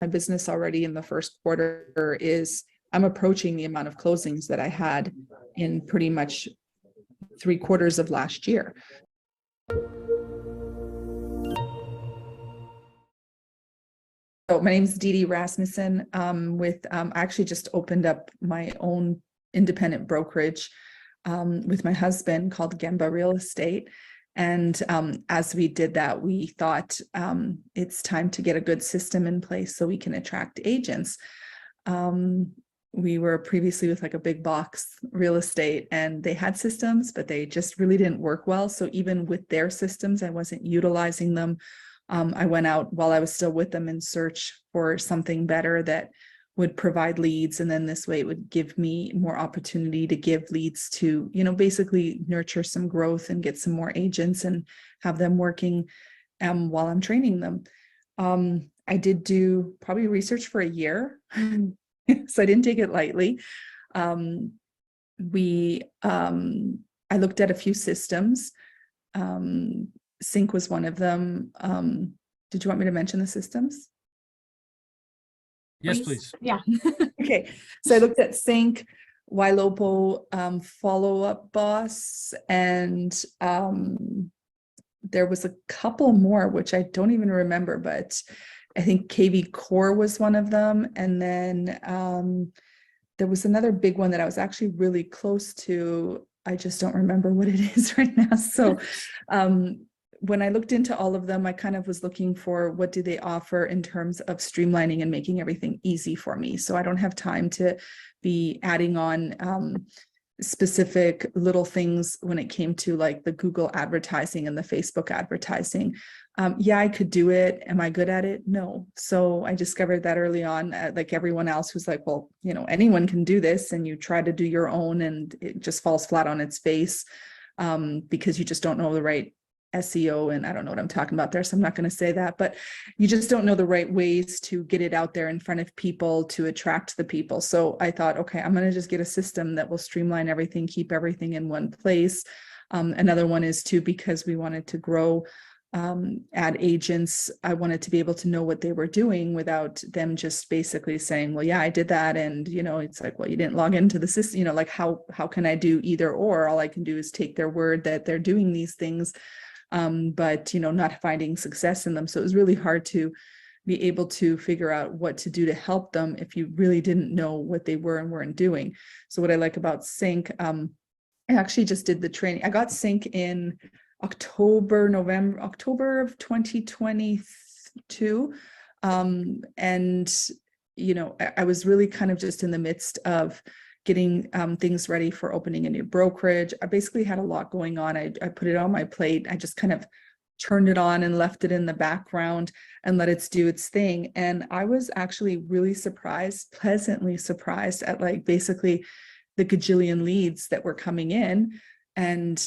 my business already in the first quarter is I'm approaching the amount of closings that I had in pretty much 3/4 of last year. So my name is Dee Dee Rasmussen. I actually just opened up my own independent brokerage with my husband called Gemba Real Estate. And as we did that, we thought it's time to get a good system in place so we can attract agents. We were previously with like a big box real estate, and they had systems, but they just really didn't work well. So even with their systems, I wasn't utilizing them. I went out while I was still with them in search for something better that would provide leads. And then this way it would give me more opportunity to give leads to, basically nurture some growth and get some more agents and have them working while I'm training them. I did do probably research for a year, so I didn't take it lightly. I looked at a few systems. CINC was one of them. Did you want me to mention the systems? Yes, please. Yeah. Okay, so I looked at CINC, Ylopo, Follow Up Boss, and there was a couple more, which I don't even remember, but I think KV Core was one of them. And then there was another big one that I was actually really close to. I just don't remember what it is right now. So when I looked into all of them, I kind of was looking for what do they offer in terms of streamlining and making everything easy for me. So I don't have time to be adding on specific little things when it came to like the Google advertising and the Facebook advertising. Yeah, I could do it. Am I good at it? No. So I discovered that early on, like everyone else who's like, well, anyone can do this, and you try to do your own and it just falls flat on its face because you just don't know the right SEO, and I don't know what I'm talking about there, so I'm not going to say that, but you just don't know the right ways to get it out there in front of people to attract the people. So I thought, okay, I'm going to just get a system that will streamline everything, keep everything in one place. Another one is too, because we wanted to grow, add agents, I wanted to be able to know what they were doing without them just basically saying, well, yeah, I did that. And, it's like, well, you didn't log into the system, like how can I do either or? All I can do is take their word that they're doing these things, but not finding success in them. So it was really hard to be able to figure out what to do to help them if you really didn't know what they were and weren't doing. So what I like about CINC, I actually just did the training. I got CINC in October of 2022. And I was really kind of just in the midst of getting things ready for opening a new brokerage. I basically had a lot going on. I put it on my plate. I just kind of turned it on and left it in the background and let it do its thing. And I was actually really pleasantly surprised at like basically the gajillion leads that were coming in. And,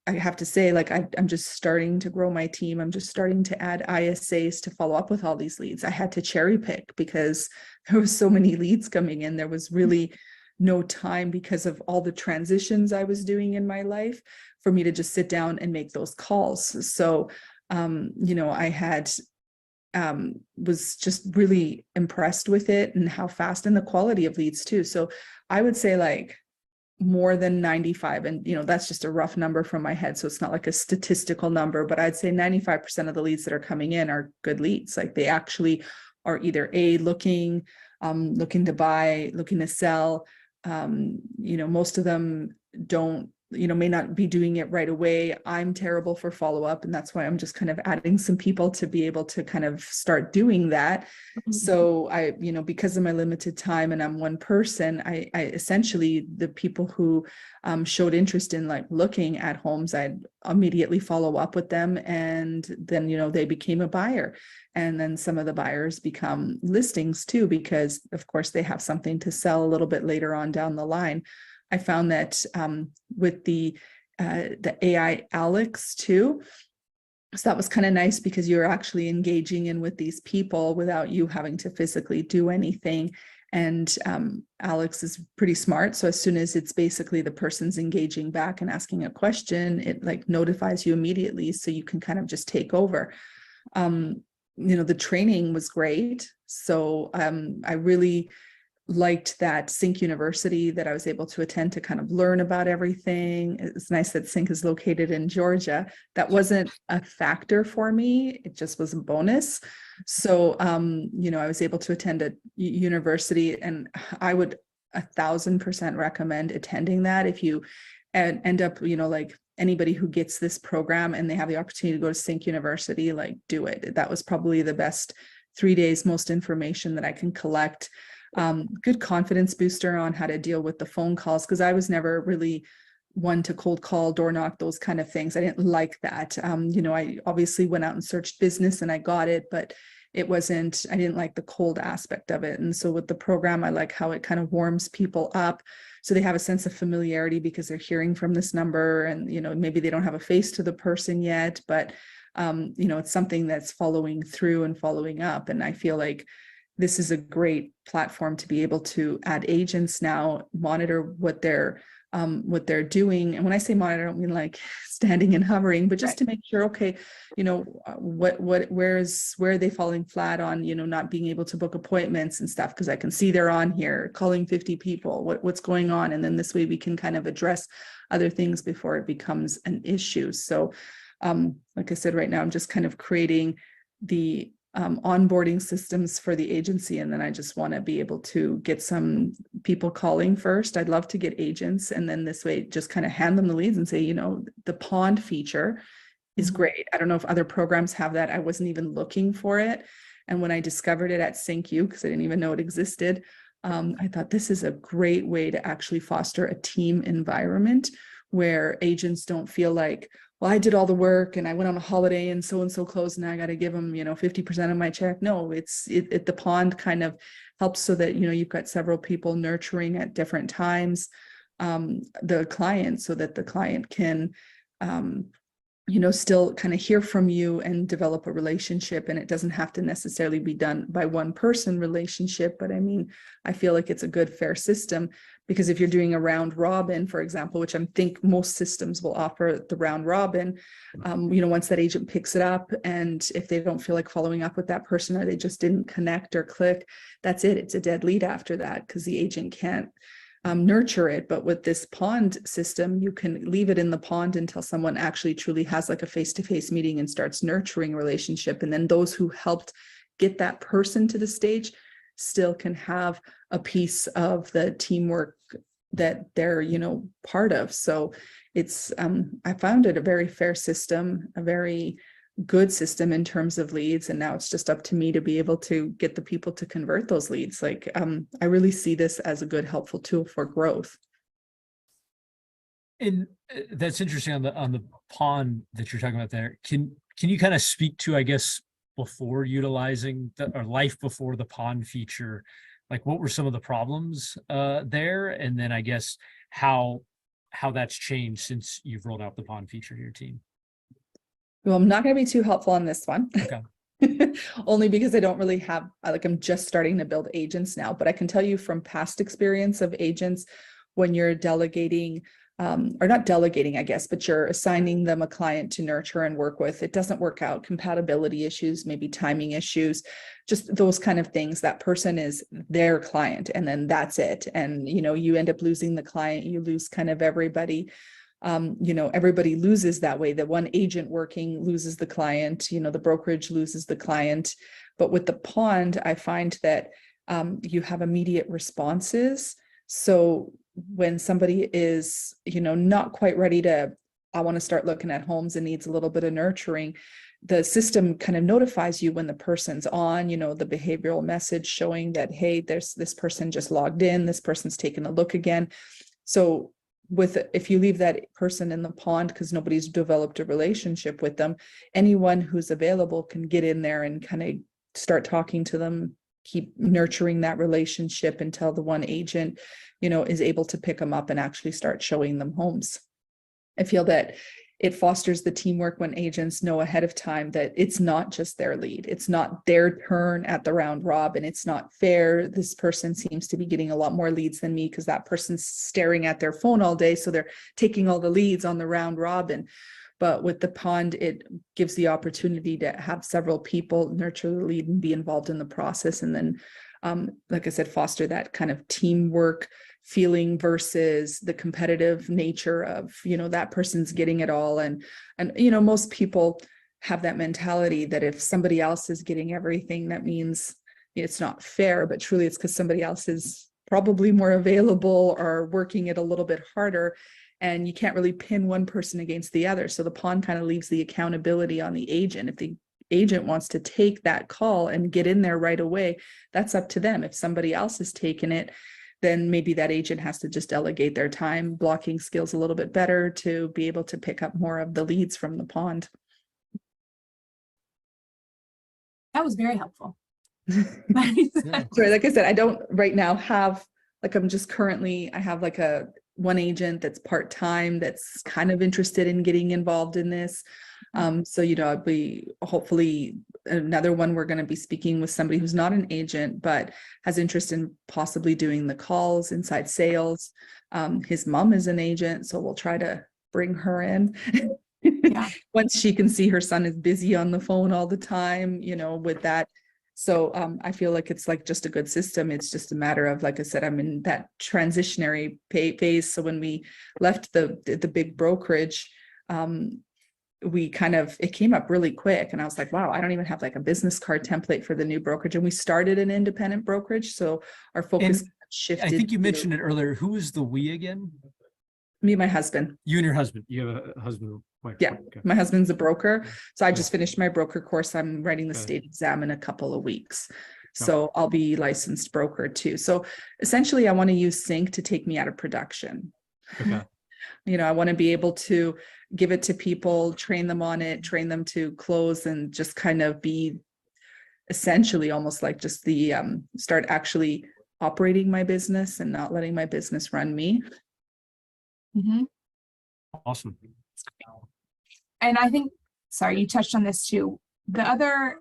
I have to say, like, I'm just starting to grow my team. I'm just starting to add ISAs to follow up with all these leads. I had to cherry pick because there was so many leads coming in. There was really no time because of all the transitions I was doing in my life for me to just sit down and make those calls. So, I had was just really impressed with it and how fast and the quality of leads too. So I would say like more than 95, and that's just a rough number from my head, so it's not like a statistical number, but I'd say 95% of the leads that are coming in are good leads. Like they actually are either looking to buy, looking to sell. Most of them don't, may not be doing it right away. I'm terrible for follow-up, and that's why I'm just kind of adding some people to be able to kind of start doing that. Mm-hmm. So I, because of my limited time and I'm one person, I essentially, the people who showed interest in like looking at homes, I'd immediately follow up with them, and then, they became a buyer. And then some of the buyers become listings too, because of course they have something to sell a little bit later on down the line. I found that with the AI Alex too. So that was kind of nice because you're actually engaging in with these people without you having to physically do anything. And Alex is pretty smart. So as soon as it's basically the person's engaging back and asking a question, it like notifies you immediately. So you can kind of just take over. the training was great. So I really liked that CINC University that I was able to attend to kind of learn about everything. It's nice that CINC is located in Georgia. That wasn't a factor for me. It just was a bonus. So, I was able to attend a university, and I would 1,000% recommend attending that. If you end up, like anybody who gets this program and they have the opportunity to go to CINC University, like do it. That was probably the best 3 days, most information that I can collect. Good confidence booster on how to deal with the phone calls, because I was never really one to cold call, door knock, those kind of things. I didn't like that. I obviously went out and searched business and I got it, but I didn't like the cold aspect of it. And so with the program, I like how it kind of warms people up, so they have a sense of familiarity because they're hearing from this number, and, maybe they don't have a face to the person yet, but, it's something that's following through and following up. And I feel like this is a great platform to be able to add agents now, monitor what they're doing. And when I say monitor, I don't mean like standing and hovering, but just to make sure, okay, where are they falling flat on, not being able to book appointments and stuff, because I can see they're on here calling 50 people, what's going on. And then this way we can kind of address other things before it becomes an issue. So like I said, right now I'm just kind of creating the onboarding systems for the agency. And then I just want to be able to get some people calling first. I'd love to get agents. And then this way, just kind of hand them the leads and say, the pond feature is great. I don't know if other programs have that. I wasn't even looking for it. And when I discovered it at CINC, because I didn't even know it existed, I thought this is a great way to actually foster a team environment where agents don't feel like, well, I did all the work and I went on a holiday and so closed, and I got to give them, 50% of my check. No, the pond kind of helps so that, you've got several people nurturing at different times the client, so that the client can, still kind of hear from you and develop a relationship. And it doesn't have to necessarily be done by one person relationship. But I feel like it's a good, fair system, because if you're doing a round robin, for example, which I think most systems will offer the round robin, once that agent picks it up, and if they don't feel like following up with that person, or they just didn't connect or click, that's it. It's a dead lead after that, because the agent can't nurture it. But with this pond system, you can leave it in the pond until someone actually truly has like a face-to-face meeting and starts nurturing a relationship. And then those who helped get that person to the stage still can have a piece of the teamwork that they're, part of. So it's, I found it a very fair system, a very good system in terms of leads. And now it's just up to me to be able to get the people to convert those leads. Like, I really see this as a good, helpful tool for growth. And that's interesting on the pond that you're talking about there. Can you kind of speak to, I guess, before utilizing or life before the pond feature, like what were some of the problems there? And then I guess how that's changed since you've rolled out the pond feature to your team? Well, I'm not going to be too helpful on this one. Okay. Only because I don't really have, I'm just starting to build agents now, but I can tell you from past experience of agents, when you're delegating, or not delegating, I guess, but you're assigning them a client to nurture and work with, it doesn't work out. Compatibility issues, maybe timing issues, just those kind of things. That person is their client, and then that's it. And, you end up losing the client, you lose kind of everybody. Everybody loses that way. The one agent working loses the client, the brokerage loses the client. But with the pond, I find that you have immediate responses. So when somebody is, not quite ready to, I want to start looking at homes and needs a little bit of nurturing, the system kind of notifies you when the person's on, the behavioral message showing that, hey, there's this person just logged in, this person's taken a look again. So if you leave that person in the pond because nobody's developed a relationship with them, anyone who's available can get in there and kind of start talking to them, keep nurturing that relationship until the one agent, is able to pick them up and actually start showing them homes. I feel that it fosters the teamwork when agents know ahead of time that it's not just their lead. It's not their turn at the round robin. It's not fair. This person seems to be getting a lot more leads than me because that person's staring at their phone all day. So they're taking all the leads on the round robin. But with the pond, it gives the opportunity to have several people nurture the lead and be involved in the process. And then, like I said, foster that kind of teamwork feeling versus the competitive nature of, that person's getting it all. And, most people have that mentality that if somebody else is getting everything, that means it's not fair, but truly it's because somebody else is probably more available or working it a little bit harder. And you can't really pin one person against the other. So the pond kind of leaves the accountability on the agent. If the agent wants to take that call and get in there right away, that's up to them. If somebody else is taking it, then maybe that agent has to just delegate their time blocking skills a little bit better to be able to pick up more of the leads from the pond. That was very helpful. Sorry, like I said, I don't right now have, like, I have like one agent that's part-time that's kind of interested in getting involved in this. So, I'll be hopefully another one. We're going to be speaking with somebody who's not an agent, but has interest in possibly doing the calls, inside sales. His mom is an agent, so we'll try to bring her in. Yeah. Once she can see her son is busy on the phone all the time, with that. So I feel like it's like just a good system. It's just a matter of, like I said, I'm in that transitionary phase. So when we left the big brokerage, it came up really quick, and I was like, wow, I don't even have like a business card template for the new brokerage. And we started an independent brokerage. So our focus shifted. I think you mentioned it earlier. Who is the we again? Me and my husband. You and your husband. You have a husband. Wife. Yeah. Okay. My husband's a broker. So I just finished my broker course. I'm writing the state exam in a couple of weeks. So I'll be licensed broker too. So essentially I want to use CINC to take me out of production. Okay. I want to be able to give it to people, train them on it, train them to close, and just kind of be essentially almost like just the start actually operating my business and not letting my business run me. Mm-hmm. Awesome. And I think, sorry, you touched on this too. The other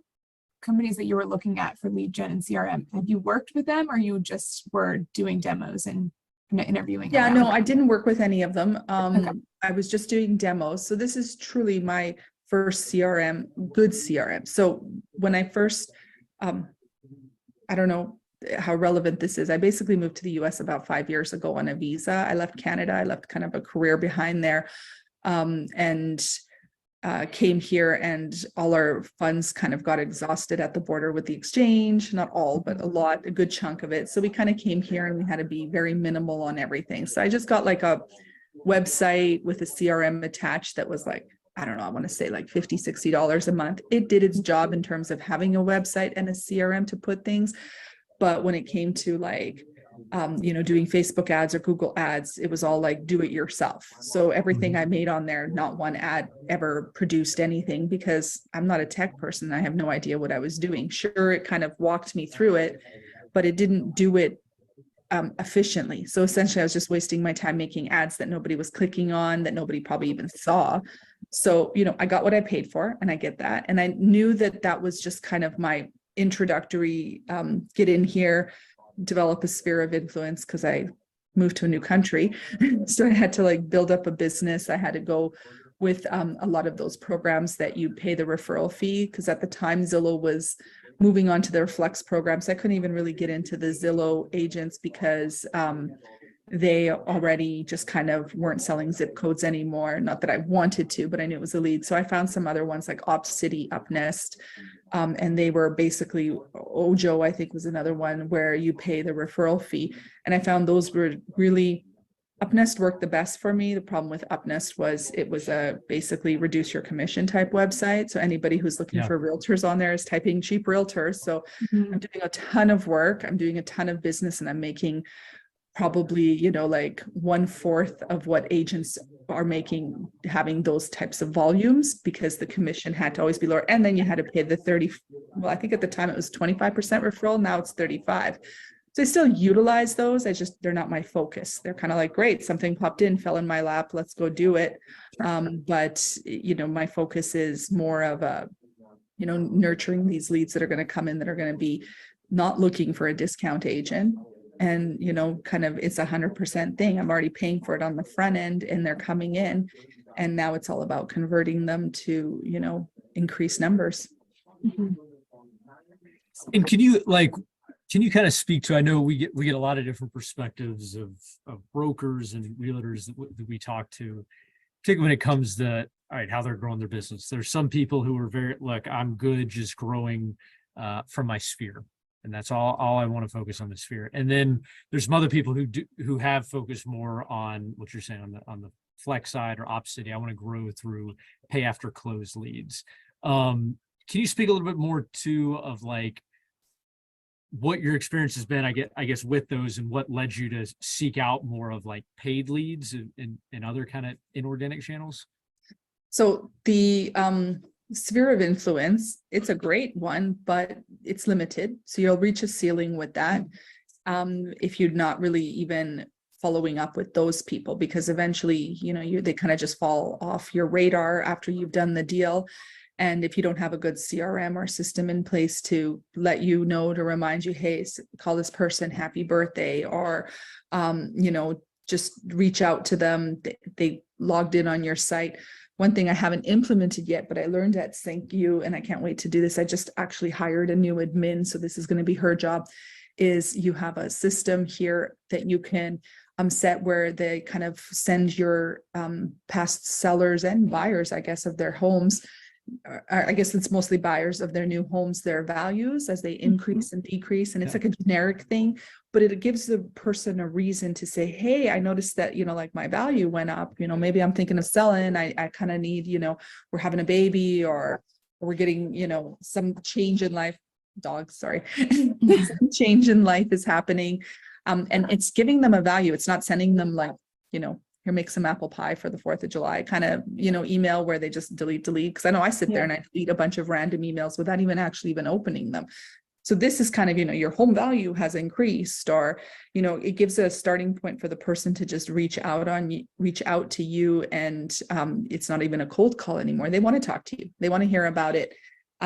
companies that you were looking at for lead gen and CRM, have you worked with them, or you just were doing demos and interviewing? Yeah, no, I didn't work with any of them. Okay. I was just doing demos. So this is truly my first CRM, good CRM. So when I first, I don't know how relevant this is. I basically moved to the US about 5 years ago on a visa. I left Canada. I left kind of a career behind there. And came here, and all our funds kind of got exhausted at the border with the exchange. Not all, but a good chunk of it. So we kind of came here and we had to be very minimal on everything. So I just got like a website with a CRM attached that was like, I don't know, I want to say like $50, $60 a month. It did its job in terms of having a website and a CRM to put things. But when it came to like, doing Facebook ads or Google ads, it was all like do it yourself. So everything I made on there, not one ad ever produced anything, because I'm not a tech person. I have no idea what I was doing. Sure, it kind of walked me through it, but it didn't do it efficiently. So essentially I was just wasting my time making ads that nobody was clicking on, that nobody probably even saw. So, I got what I paid for, and I get that. And I knew that was just kind of my introductory, get in here, develop a sphere of influence, because I moved to a new country. So I had to like build up a business. I had to go with a lot of those programs that you pay the referral fee, because at the time Zillow was moving on to their flex programs. I couldn't even really get into the Zillow agents because they already just kind of weren't selling zip codes anymore. Not that I wanted to, but I knew it was a lead. So I found some other ones like OpCity, UpNest, and they were basically, Ojo, I think was another one where you pay the referral fee. And I found those were really, UpNest worked the best for me. The problem with UpNest was it was a basically reduce your commission type website. So anybody who's looking for realtors on there is typing cheap realtors. So I'm doing a ton of work. I'm doing a ton of business, and I'm making probably, like 1/4 of what agents are making having those types of volumes, because the commission had to always be lower. And then you had to pay the 30, well, I think at the time it was 25% referral. Now it's 35. So I still utilize those. They're not my focus. They're kind of like, great, something popped in, fell in my lap, let's go do it. But my focus is more of a, nurturing these leads that are going to come in, that are going to be not looking for a discount agent. And, kind of it's 100% thing. I'm already paying for it on the front end, and they're coming in. And now it's all about converting them to, you know, increase numbers. Mhm. And can you kind of speak to, I know we get a lot of different perspectives of brokers and realtors that we talk to, particularly when it comes to, all right, how they're growing their business. There's some people who are very, look, I'm good just growing from my sphere. And that's all I want to focus on, the sphere. And then there's some other people who have focused more on what you're saying on the flex side or opposite. I want to grow through pay after close leads. Can you speak a little bit more too of like what your experience has been, I guess with those, and what led you to seek out more of like paid leads and other kind of inorganic channels? So the sphere of influence, it's a great one, but it's limited. So you'll reach a ceiling with that if you're not really even following up with those people, because eventually, you know, they kind of just fall off your radar after you've done the deal. And if you don't have a good CRM or system in place to let you know, to remind you, hey, call this person, happy birthday, or, you know, just reach out to them. They logged in on your site. One thing I haven't implemented yet, but I learned at CINC, and I can't wait to do this. I just actually hired a new admin, so this is going to be her job, is you have a system here that you can set where they kind of send your past sellers and buyers, I guess, of their homes. I guess it's mostly buyers of their new homes, their values as they increase and decrease. And it's like a generic thing, but it gives the person a reason to say, hey, I noticed that, you know, like my value went up, you know, maybe I'm thinking of selling. I kind of need, you know, we're having a baby, or we're getting, you know, some change in life. Dogs, sorry. Some change in life is happening. And it's giving them a value. It's not sending them like, you know, here, make some apple pie for the 4th of July kind of, you know, email where they just delete. Cause I know I sit there and I delete a bunch of random emails without even actually even opening them. So this is kind of, you know, your home value has increased, or, you know, it gives a starting point for the person to just reach out to you. And it's not even a cold call anymore. They want to talk to you. They want to hear about it.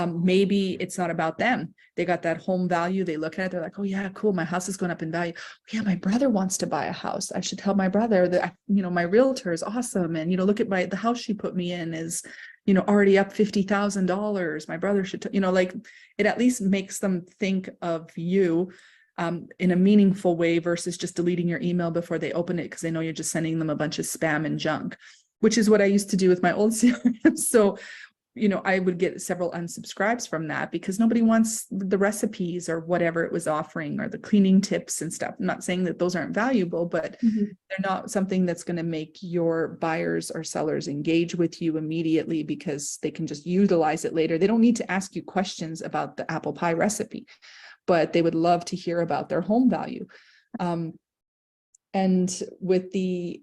Maybe it's not about them. They got that home value. They look at it. They're like, oh yeah, cool. My house is going up in value. Yeah, my brother wants to buy a house. I should tell my brother that, you know, my realtor is awesome. And, you know, look at the house she put me in is, you know, already up $50,000. My brother should, you know, like it at least makes them think of you in a meaningful way versus just deleting your email before they open it, because they know you're just sending them a bunch of spam and junk, which is what I used to do with my old CRM. So, you know, I would get several unsubscribes from that because nobody wants the recipes or whatever it was offering, or the cleaning tips and stuff. I'm not saying that those aren't valuable, but they're not something that's going to make your buyers or sellers engage with you immediately, because they can just utilize it later. They don't need to ask you questions about the apple pie recipe, but they would love to hear about their home value. And with the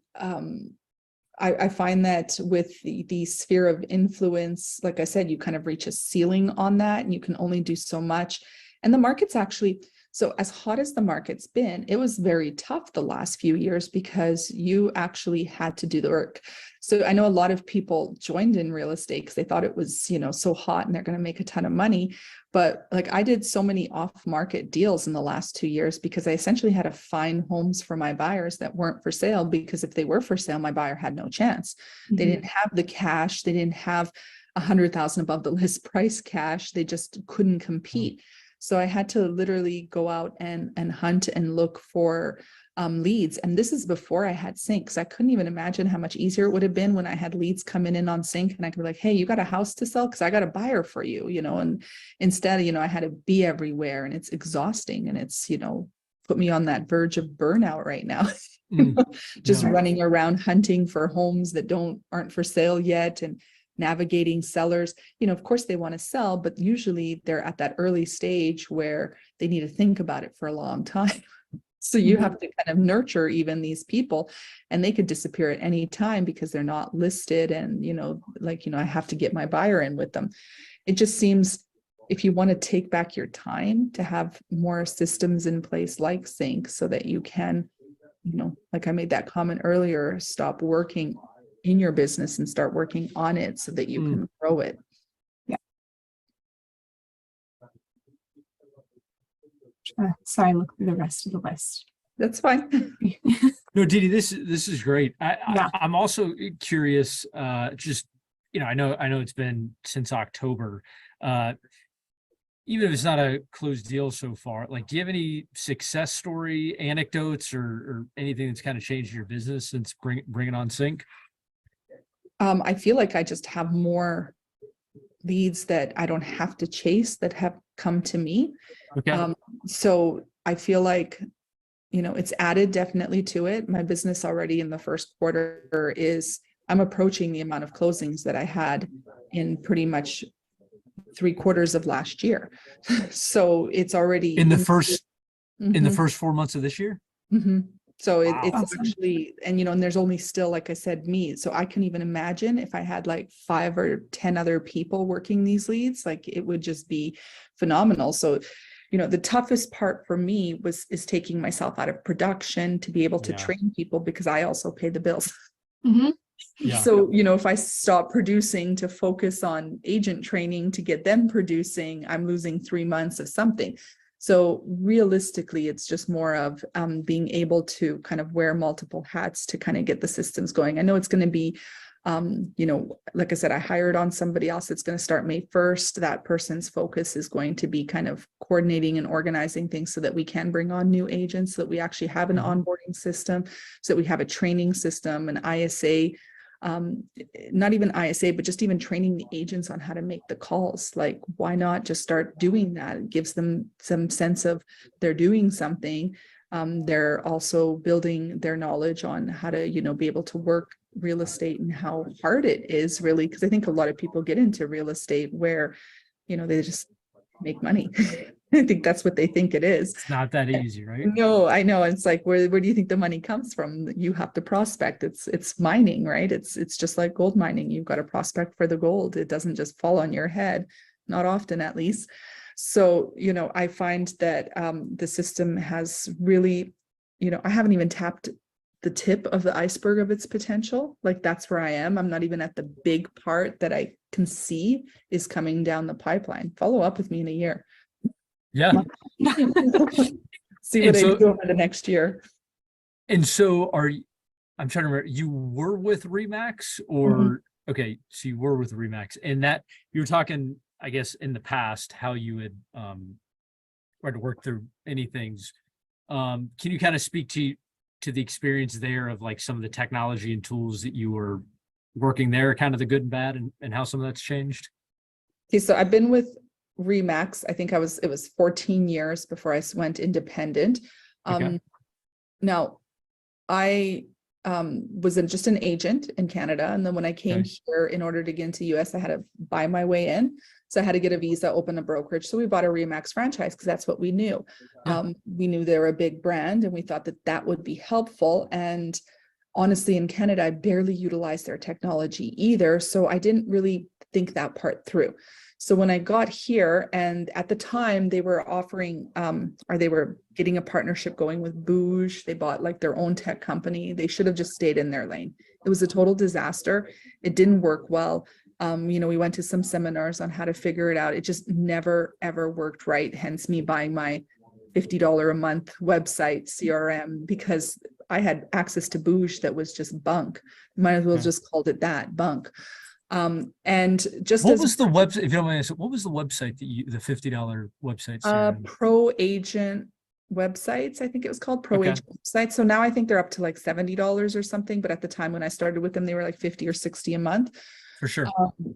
I find that with the sphere of influence, like I said, you kind of reach a ceiling on that, and you can only do so much. And the market's actually, so as hot as the market's been, it was very tough the last few years because you actually had to do the work. So I know a lot of people joined in real estate because they thought it was, you know, so hot and they're going to make a ton of money. But like I did so many off-market deals in the last 2 years because I essentially had to find homes for my buyers that weren't for sale, because if they were for sale, my buyer had no chance. They didn't have the cash. They didn't have 100,000 above the list price cash. They just couldn't compete. So I had to literally go out and hunt and look for leads. And this is before I had CINC. So I couldn't even imagine how much easier it would have been when I had leads coming in on CINC and I could be like, hey, you got a house to sell? Because I got a buyer for you, you know, and instead, you know, I had to be everywhere, and it's exhausting, and it's, you know, put me on that verge of burnout right now. Just running around hunting for homes that aren't for sale yet, and navigating sellers. You know, of course they want to sell, but usually they're at that early stage where they need to think about it for a long time. So you have to kind of nurture even these people, and they could disappear at any time because they're not listed. And, you know, like, you know, I have to get my buyer in with them. It just seems, if you want to take back your time, to have more systems in place like CINC, so that you can, you know, like I made that comment earlier, stop working in your business and start working on it so that you can grow it. Sorry, look through the rest of the list. That's fine. No, Didi, this is great. Yeah. I'm also curious, just, I know it's been since October. Even if it's not a closed deal so far, like, do you have any success story anecdotes or anything that's kind of changed your business since bringing on CINC? I feel like I just have more leads that I don't have to chase that have come to me. Okay. So I feel like, it's added definitely to it. My business already in the first quarter I'm approaching the amount of closings that I had in pretty much 3/4 of last year. So it's already In the first Mhm. 4 months of this year? Mhm. So Wow. it's Awesome. actually, and there's only still, like I said, me. So I can even imagine if I had like 5 or 10 other people working these leads, like it would just be phenomenal. So, the toughest part for me is taking myself out of production to be able to Yeah. train people, because I also pay the bills. Mhm. Yeah. So, if I stop producing to focus on agent training to get them producing, I'm losing 3 months of something. So realistically, it's just more of being able to kind of wear multiple hats to kind of get the systems going. I know it's going to be, like I said, I hired on somebody else. It's going to start May 1st. That person's focus is going to be kind of coordinating and organizing things so that we can bring on new agents, so that we actually have an onboarding system, so that we have a training system, an ISA, not even ISA, but just even training the agents on how to make the calls. Like, why not just start doing that? It gives them some sense of they're doing something. They're also building their knowledge on how to, be able to work real estate and how hard it is, really. Because I think a lot of people get into real estate where, they just make money. I think that's what they think it is. It's not that easy, right? No, I know. It's like, where do you think the money comes from? You have to prospect. It's mining, right? It's just like gold mining. You've got to prospect for the gold. It doesn't just fall on your head, not often at least. So, I find that the system has really, I haven't even tapped the tip of the iceberg of its potential. Like, that's where I am. I'm not even at the big part that I can see is coming down the pipeline. Follow up with me in a year. Yeah. See And what I so- do over the next year. And so I'm trying to remember, you were with Remax or, okay, so you were with Remax, and that you were talking, I guess, in the past, how you had tried to work through any things. Can you kind of speak to the experience there of like some of the technology and tools that you were working there, kind of the good and bad, and how some of that's changed? Okay, so I've been with Remax. I think it was 14 years before I went independent. Okay. Now I was just an agent in Canada. And then when I came Okay. here, in order to get into US, I had to buy my way in. So I had to get a visa, open a brokerage. So we bought a Remax franchise because that's what we knew. Yeah. We knew they were a big brand, and we thought that that would be helpful. And honestly, in Canada, I barely utilized their technology either. So I didn't really think that part through. So when I got here, and at the time they were offering, or they were getting a partnership going with Bouge, they bought like their own tech company. They should have just stayed in their lane. It was a total disaster. It didn't work well. We went to some seminars on how to figure it out. It just never, ever worked right. Hence me buying my $50 a month website CRM, because I had access to Bouge that was just bunk. Might as well just called it that, bunk. And just what was the website, if you don't mind asking, what was the website that the $50 website? Pro Agent Websites, I think it was called Pro Okay. Agent Websites. So now I think they're up to like $70 or something, but at the time when I started with them, they were like 50 or 60 a month. For sure.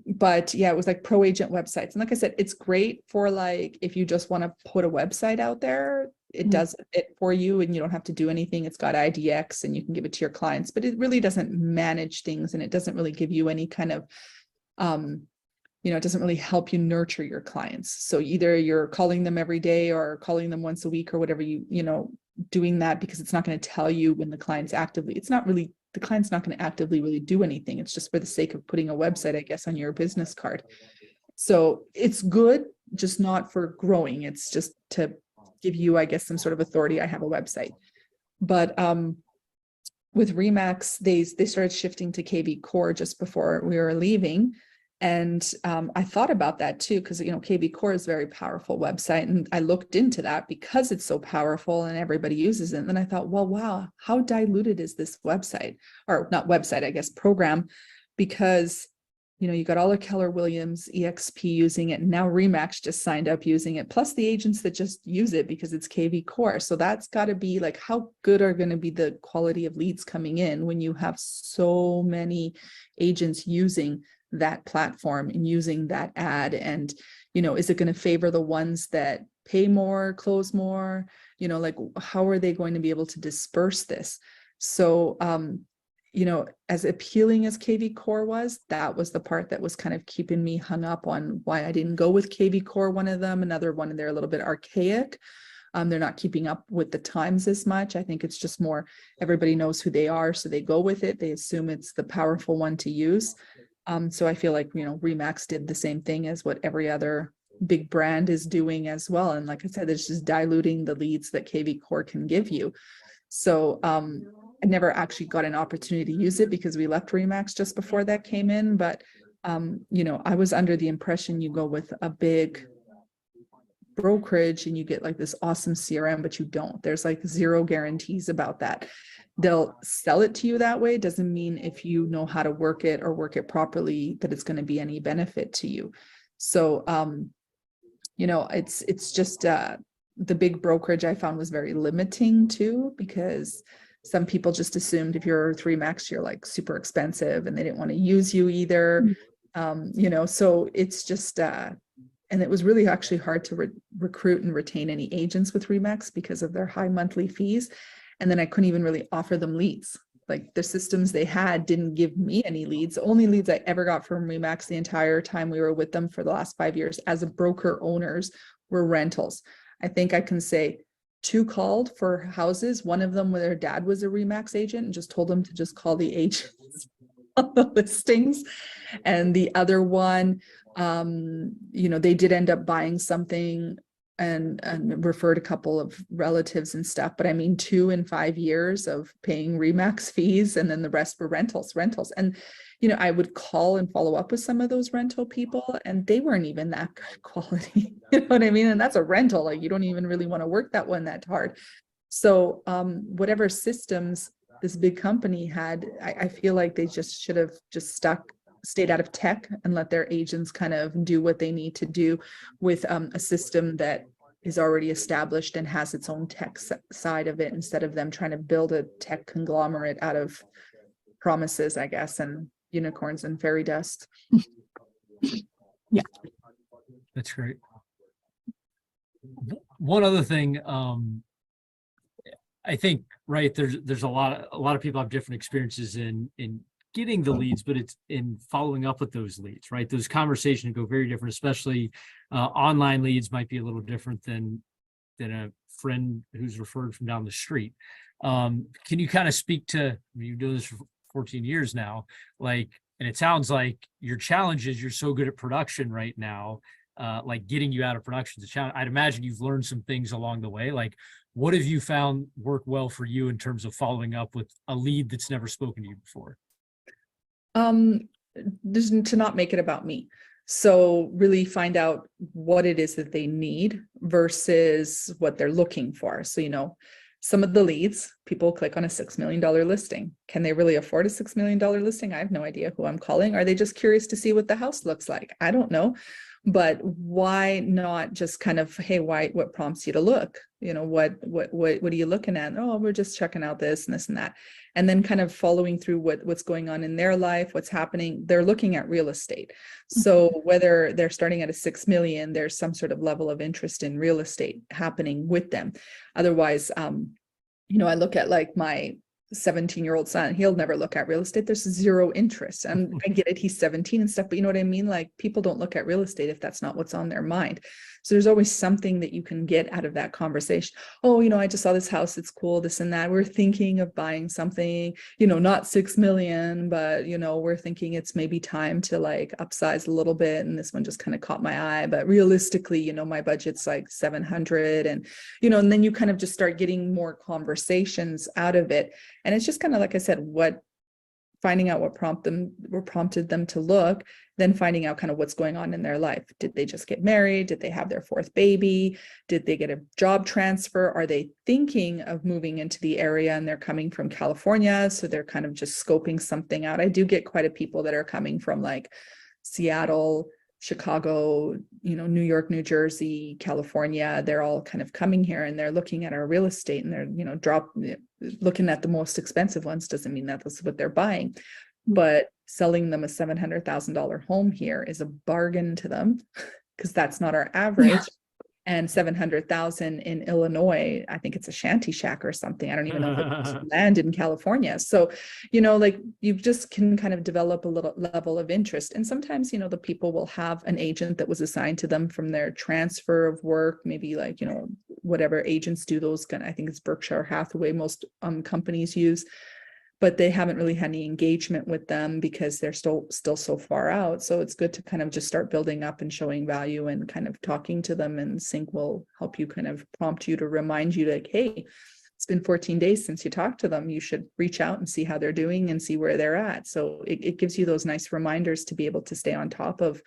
But yeah, it was like Pro Agent Websites. And like I said, it's great for like, if you just want to put a website out there, it does it for you and you don't have to do anything. It's got IDX and you can give it to your clients, but it really doesn't manage things, and it doesn't really give you any kind of, it doesn't really help you nurture your clients. So either you're calling them every day or calling them once a week or whatever, doing that, because it's not going to tell you when the client's the client's not going to actively really do anything. It's just for the sake of putting a website, I guess, on your business card. So it's good, just not for growing. It's just to give you, I guess, some sort of authority. I have a website. But with Remax, they started shifting to KV Core just before we were leaving. And I thought about that too, because, you know, KV Core is a very powerful website. And I looked into that because it's so powerful and everybody uses it. And then I thought, well, wow, how diluted is this website, or not website, I guess, program? Because, you know, you got all of Keller Williams, EXP using it. And now Remax just signed up using it, plus the agents that just use it because it's KV Core. So that's got to be like, how good are going to be the quality of leads coming in when you have so many agents using that platform and using that ad? And, you know, is it going to favor the ones that pay more, close more? You know, like, how are they going to be able to disperse this? So, you know, as appealing as KV Core was, that was the part that was kind of keeping me hung up on why I didn't go with KV Core. One of them, another one, they're a little bit archaic. They're not keeping up with the times as much. I think it's just more, everybody knows who they are, so they go with it. They assume it's the powerful one to use. So I feel like, you know, Remax did the same thing as what every other big brand is doing as well. And like I said, it's just diluting the leads that KV Core can give you. So I never actually got an opportunity to use it because we left Remax just before that came in. But, you know, I was under the impression you go with a big brokerage and you get like this awesome CRM, but you don't. There's like zero guarantees about that. They'll sell it to you that way. Doesn't mean if you know how to work it or work it properly that it's going to be any benefit to you. So, you know, it's just the big brokerage I found was very limiting too, because some people just assumed if you're Remax, you're like super expensive and they didn't want to use you either. You know, so it's just, and it was really actually hard to recruit and retain any agents with Remax because of their high monthly fees. And then I couldn't even really offer them leads. Like the systems they had didn't give me any leads. The only leads I ever got from Remax the entire time we were with them for the last 5 years as a broker owners were rentals. I think I can say 2 called for houses. One of them where their dad was a Remax agent and just told them to just call the agents on the listings. And the other one, you know, they did end up buying something and referred a couple of relatives and stuff. But I mean, 2 in 5 years of paying Remax fees, and then the rest were rentals. And, you know, I would call and follow up with some of those rental people and they weren't even that good quality. You know what I mean? And that's a rental. Like you don't even really want to work that one that hard. So whatever systems this big company had, I feel like they just should have just stayed out of tech and let their agents kind of do what they need to do with a system that is already established and has its own tech side of it, instead of them trying to build a tech conglomerate out of promises, I guess, and unicorns and fairy dust. Yeah, That's great. One other thing, I think, right, there's a lot of people have different experiences in getting the leads, but it's in following up with those leads, right? Those conversations go very different, especially online leads might be a little different than a friend who's referred from down the street. Can you kind of speak to, I mean, you've been doing this for 14 years now, like, and it sounds like your challenge is you're so good at production right now, like getting you out of production is a challenge. I'd imagine you've learned some things along the way. Like, what have you found work well for you in terms of following up with a lead that's never spoken to you before? Just to not make it about me. So really find out what it is that they need versus what they're looking for. So, you know, some of the leads, people click on a $6 million listing. Can they really afford a $6 million listing? I have no idea who I'm calling. Are they just curious to see what the house looks like? I don't know. But why not just kind of, hey, what prompts you to look? You know, what are you looking at? Oh, we're just checking out this and this and that. And then kind of following through what's going on in their life, what's happening. They're looking at real estate. So whether they're starting at a 6 million, there's some sort of level of interest in real estate happening with them. Otherwise, you know, I look at like my 17-year-old son, he'll never look at real estate. There's zero interest. And I get it, he's 17 and stuff, but you know what I mean? Like, people don't look at real estate if that's not what's on their mind. So there's always something that you can get out of that conversation. Oh, you know, I just saw this house, it's cool, this and that. We're thinking of buying something, you know, not 6 million, but you know, we're thinking it's maybe time to like upsize a little bit. And this one just kind of caught my eye, but realistically, you know, my budget's like 700, and, you know, and then you kind of just start getting more conversations out of it. And it's just kind of, like I said, what finding out what prompted them to look, then finding out kind of what's going on in their life. Did they just get married? Did they have their fourth baby? Did they get a job transfer? Are they thinking of moving into the area and they're coming from California? So they're kind of just scoping something out. I do get quite a people that are coming from like Seattle, Chicago, New York, New Jersey, California. They're all kind of coming here and they're looking at our real estate and they're, looking at the most expensive ones. Doesn't mean that that's what they're buying, but selling them a $700,000 home here is a bargain to them because that's not our average. Yeah. And 700,000 in Illinois, I think it's a shanty shack or something. I don't even know if it's land in California. So, like you just can kind of develop a little level of interest. And sometimes, the people will have an agent that was assigned to them from their transfer of work, maybe like, whatever agents do those I think it's Berkshire Hathaway, most companies use, but they haven't really had any engagement with them because they're still so far out. So it's good to kind of just start building up and showing value and kind of talking to them, and CINC will help you kind of prompt you to remind you like, hey, it's been 14 days since you talked to them. You should reach out and see how they're doing and see where they're at. So it gives you those nice reminders to be able to stay on top of,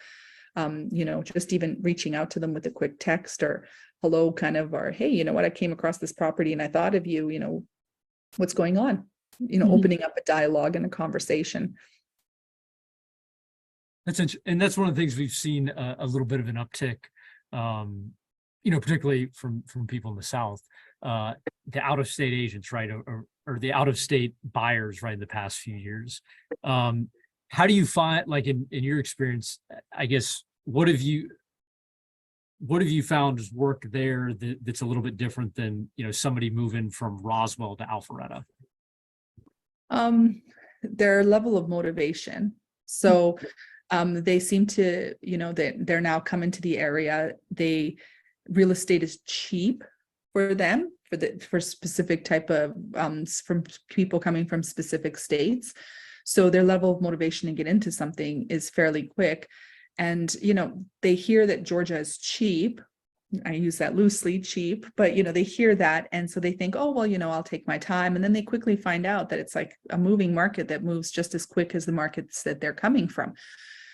just even reaching out to them with a quick text or hello kind of, or, hey, you know what, I came across this property and I thought of you, what's going on? Opening up a dialogue and a conversation. And that's one of the things we've seen a little bit of an uptick, particularly from people in the South, the out-of-state agents, right, or the out-of-state buyers, right, in the past few years. How do you find, like in your experience, I guess, what have you found has worked there that's a little bit different than somebody moving from Roswell to Alpharetta? Their level of motivation. So they seem to, they're now coming to the area. Real estate is cheap for them, for specific type of, from people coming from specific states. So their level of motivation to get into something is fairly quick. And, they hear that Georgia is cheap. I use that loosely, cheap, but they hear that. And so they think, oh, well, I'll take my time. And then they quickly find out that it's like a moving market that moves just as quick as the markets that they're coming from.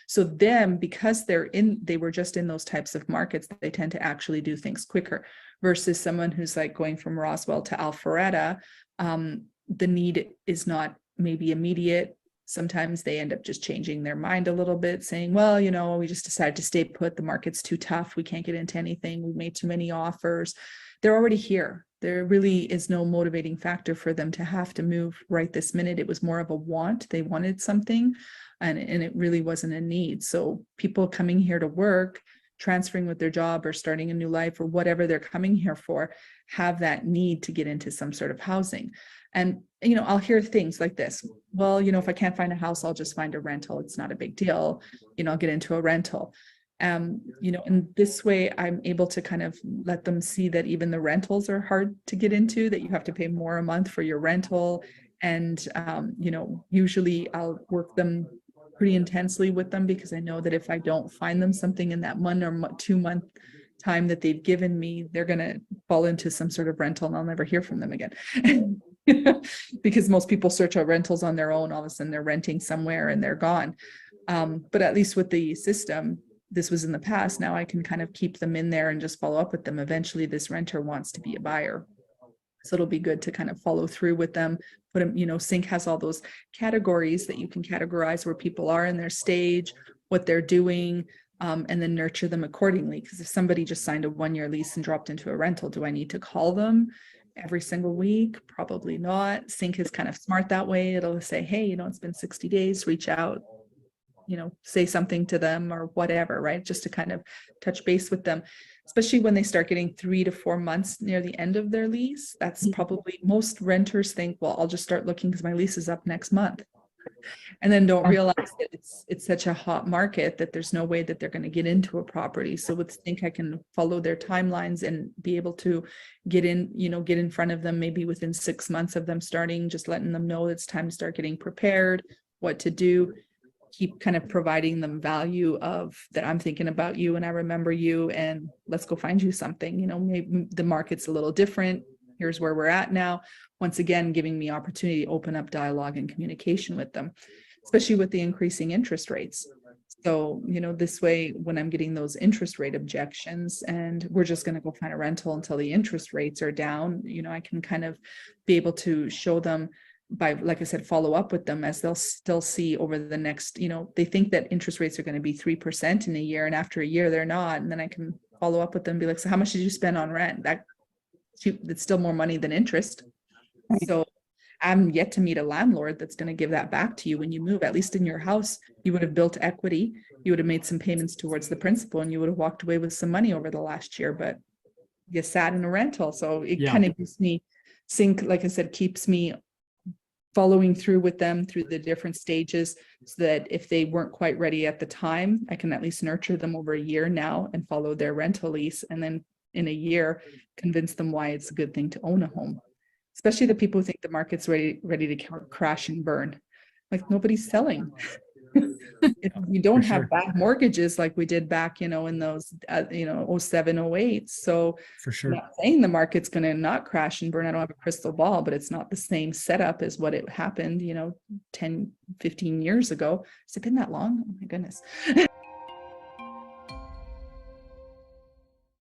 So them, because they were just in those types of markets, they tend to actually do things quicker versus someone who's like going from Roswell to Alpharetta. The need is not maybe immediate. Sometimes they end up just changing their mind a little bit, saying, well, we just decided to stay put. The market's too tough. We can't get into anything. We've made too many offers. They're already here. There really is no motivating factor for them to have to move right this minute. It was more of a want. They wanted something, and it really wasn't a need. So people coming here to work, transferring with their job or starting a new life or whatever they're coming here for, have that need to get into some sort of housing. And, I'll hear things like this. Well, if I can't find a house, I'll just find a rental. It's not a big deal. I'll get into a rental. In this way, I'm able to kind of let them see that even the rentals are hard to get into, that you have to pay more a month for your rental. And, usually I'll work them pretty intensely with them because I know that if I don't find them something in that 1 or 2 month time that they've given me, they're going to fall into some sort of rental and I'll never hear from them again. Because most people search out rentals on their own. All of a sudden they're renting somewhere and they're gone. But at least with the system, this was in the past. Now I can kind of keep them in there and just follow up with them. Eventually this renter wants to be a buyer. So it'll be good to kind of follow through with them. Put them, CINC has all those categories that you can categorize where people are in their stage, what they're doing, and then nurture them accordingly. Because if somebody just signed a 1-year lease and dropped into a rental, do I need to call them every single week? Probably not. CINC is kind of smart that way. It'll say, hey, it's been 60 days, reach out, say something to them or whatever, right? Just to kind of touch base with them, especially when they start getting 3 to 4 months near the end of their lease. That's probably, most renters think, well, I'll just start looking because my lease is up next month. And then don't realize that it's such a hot market that there's no way that they're going to get into a property. So with CINC, I can follow their timelines and be able to get in front of them maybe within 6 months of them starting, just letting them know it's time to start getting prepared, what to do, keep kind of providing them value of that I'm thinking about you and I remember you and let's go find you something. Maybe the market's a little different. Here's where we're at now. Once again, giving me opportunity to open up dialogue and communication with them, especially with the increasing interest rates. So, this way, when I'm getting those interest rate objections and we're just going to go find a rental until the interest rates are down, I can kind of be able to show them by, like I said, follow up with them as they'll still see over the next, they think that interest rates are going to be 3% in a year, and after a year they're not. And then I can follow up with them and be like, so how much did you spend on rent? That's still more money than interest. Right. So I'm yet to meet a landlord that's going to give that back to you when you move. At least in your house, you would have built equity, you would have made some payments towards the principal, and you would have walked away with some money over the last year, but you sat in a rental. So it kind of gives me CINC, like I said, keeps me following through with them through the different stages, so that if they weren't quite ready at the time, I can at least nurture them over a year now and follow their rental lease. And then in a year, convince them why it's a good thing to own a home. Especially the people who think the market's ready to crash and burn. Like, nobody's selling. If you don't For have sure. bad mortgages like we did back, in those, 07, 08. So For I'm sure. not saying the market's going to not crash and burn. I don't have a crystal ball, but it's not the same setup as what it happened, 10, 15 years ago. Has it been that long? Oh my goodness.